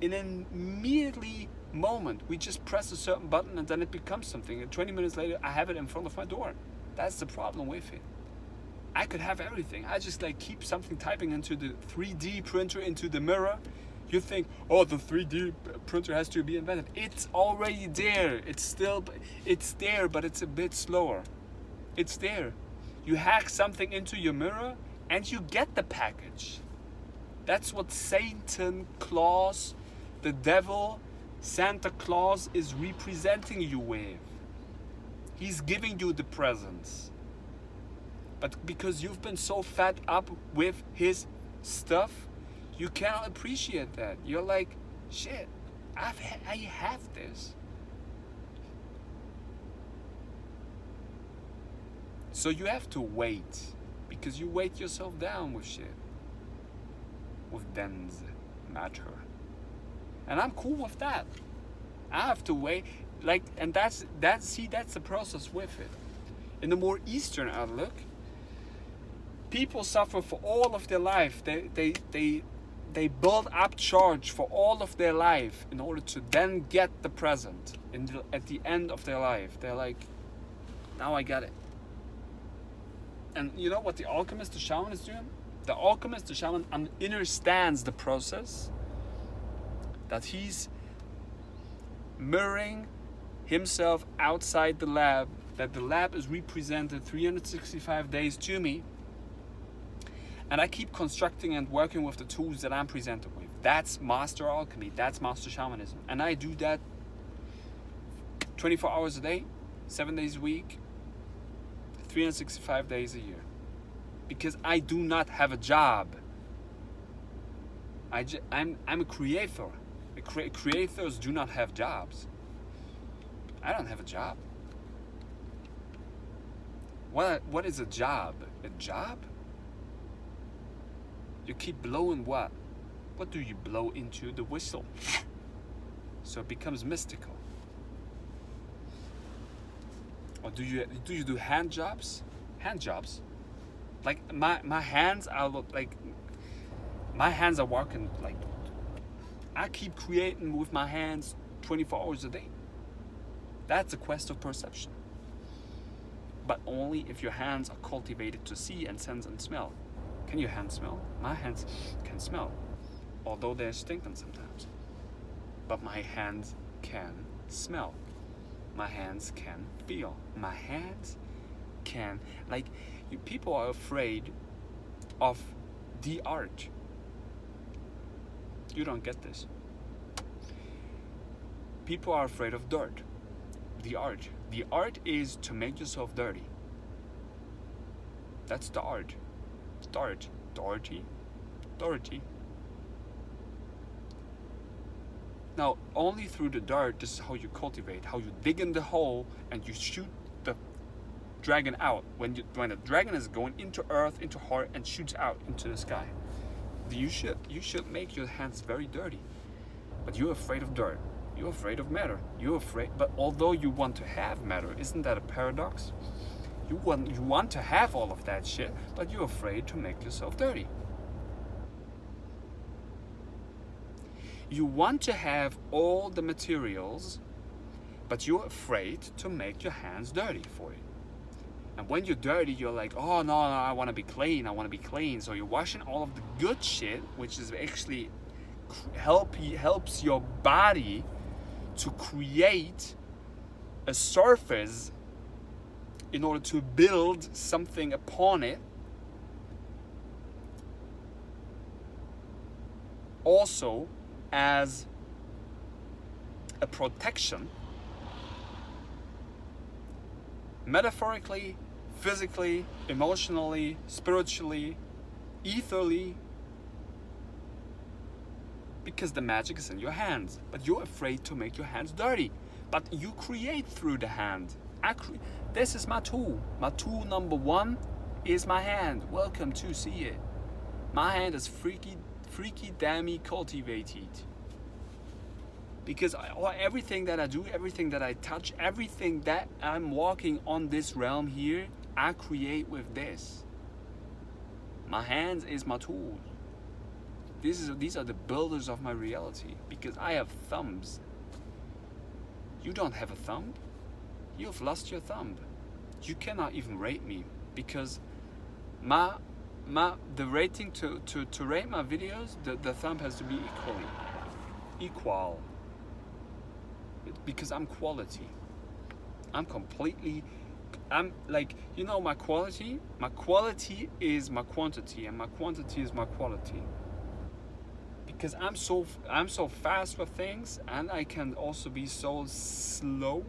an immediately moment. We just press a certain button and then it becomes something. And 20 minutes later, I have it in front of my door. That's the problem with it. I could have everything. I just like keep something typing into the 3D printer into the mirror. You think, oh, the 3D printer has to be invented. It's already there. It's there, but it's a bit slower. It's there. You hack something into your mirror and you get the package. That's what Satan Claus, the devil, Santa Claus is representing you with. He's giving you the presents. But because you've been so fed up with his stuff, you cannot appreciate that. You're like, shit, I have this. So you have to wait, because you weight yourself down with shit, with dense matter. And I'm cool with that. I have to wait, like, and that's the process with it. In the more Eastern outlook, people suffer for all of their life. They build up charge for all of their life in order to then get the present at the end of their life. They're like, now I got it. And you know what the alchemist, the shaman is doing? The alchemist, the shaman, understands the process, that he's mirroring himself outside the lab, that the lab is represented 365 days to me, and I keep constructing and working with the tools that I'm presented with. That's master alchemy, that's master shamanism. And I do that 24 hours a day, 7 days a week, 365 days a year. Because I do not have a job. I'm a creator. Creators do not have jobs. I don't have a job. What is a job? A job? You keep blowing what? What do you blow into the whistle? So it becomes mystical. Or do you do hand jobs? Hand jobs? Like my hands are like, my hands are working, like, I keep creating with my hands 24 hours a day. That's a quest of perception. But only if your hands are cultivated to see and sense and smell. Can your hands smell? My hands can smell, although they're stinking sometimes. But my hands can smell. My hands can feel. My hands can, like, people are afraid of the art. You don't get this. People are afraid of dirt. The art. The art is to make yourself dirty. That's the art. Dirt. Dirty. Dirty. Now, only through the dirt, this is how you cultivate, how you dig in the hole and you shoot the dragon out. When the dragon is going into earth, into heart, and shoots out into the sky. You should make your hands very dirty. But you're afraid of dirt. You're afraid of matter. You're afraid, but although you want to have matter, isn't that a paradox? You want to have all of that shit, but you're afraid to make yourself dirty. You want to have all the materials, but you're afraid to make your hands dirty for it. And when you're dirty, you're like, oh no, I want to be clean, I want to be clean. So you're washing all of the good shit, which is actually helps your body to create a surface in order to build something upon it. Also, as a protection, metaphorically, physically, emotionally, spiritually, etherly, because the magic is in your hands, but you're afraid to make your hands dirty. But you create through the hand. This is my tool. My tool number one is my hand. Welcome to see it. My hand is freaky dammy cultivated. Because everything that I do, everything that I touch, everything that I'm walking on this realm here, I create with this. My hands is my tool. These are the builders of my reality, because I have thumbs. You don't have a thumb. You've lost your thumb. You cannot even rate me, because the rating to rate my videos, the thumb has to be equal, because I'm quality. I'm like, you know, my quality is my quantity, and my quantity is my quality. Because I'm so fast with things, and I can also be so slow,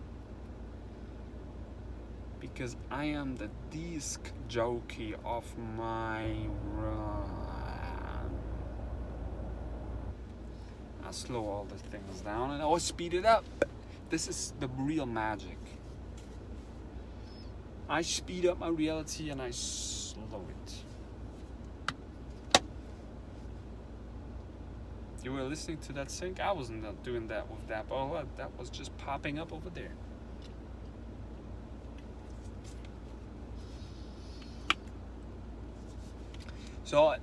because I am the disc jockey of my run. I slow all the things down and I always speed it up. This is the real magic. I speed up my reality and I slow it. You were listening to that sync? I wasn't doing that with that, but that was just popping up over there. So,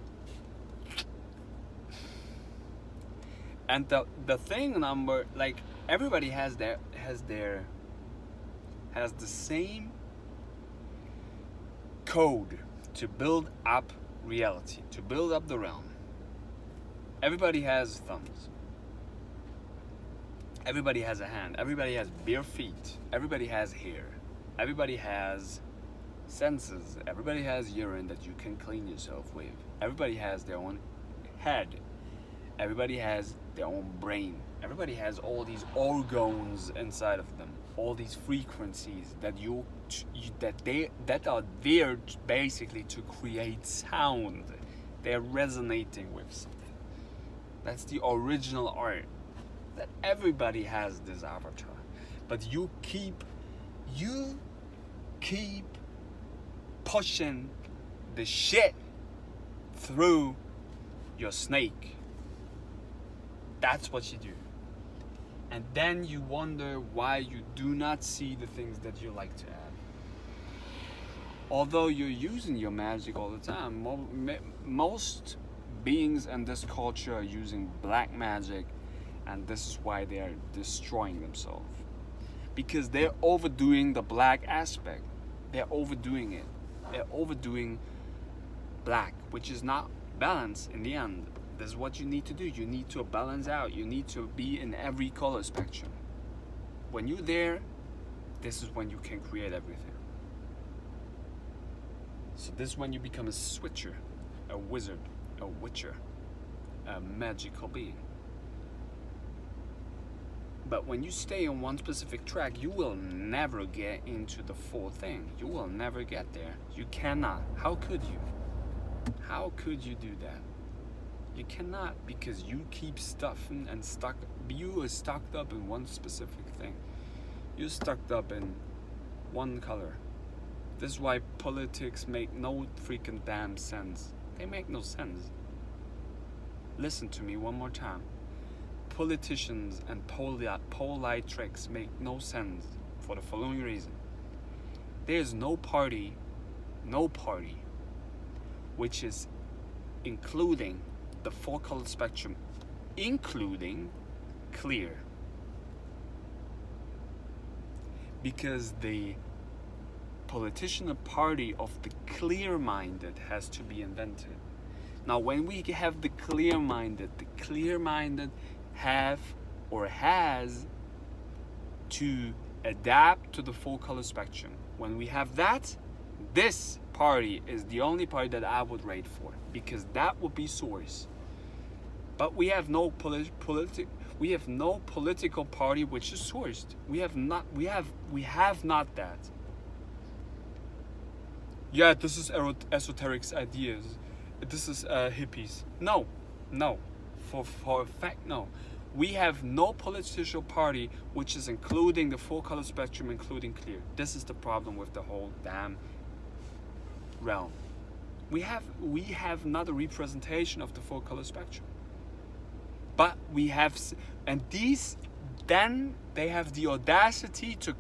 and the thing number, like, everybody has the same code to build up reality, to build up the realm. Everybody has thumbs. Everybody has a hand. Everybody has bare feet. Everybody has hair. Everybody has senses. Everybody has urine that you can clean yourself with. Everybody has their own head. Everybody has their own brain. Everybody has all these organs inside of them, all these frequencies that that are there basically to create sound. They're resonating with something. That's the original art. That everybody has this avatar, but you keep pushing the shit through your snake. That's what you do. And then you wonder why you do not see the things that you like to add. Although you're using your magic all the time, most beings in this culture are using black magic, and this is why they are destroying themselves. Because they're overdoing the black aspect. They're overdoing it. They're overdoing black, which is not balance in the end. This is what you need to do. You need to balance out. You need to be in every color spectrum. When you're there, this is when you can create everything. So this is when you become a switcher, a wizard, a witcher, a magical being. But when you stay on one specific track, you will never get into the full thing. You will never get there. You cannot. How could you? How could you do that? You cannot, because you keep stuffing and stuck. You are stuck up in one specific thing. You're stuck up in one color. This is why politics make no freaking damn sense. They make no sense. Listen to me one more time. Politicians and politics make no sense for the following reason. There's no party which is including the full color spectrum, including clear. Because the politician or party of the clear-minded has to be invented. Now, when we have the clear-minded have or has to adapt to the full color spectrum. When we have that, this party is the only party that I would rate for, because that would be source. But we have no political party which is sourced. We have not that. Yeah, this is esoteric ideas. This is hippies. No. For a fact, no. We have no political party which is including the full color spectrum, including clear. This is the problem with the whole damn realm. We have not a representation of the full color spectrum. But we have, and these, then they have the audacity to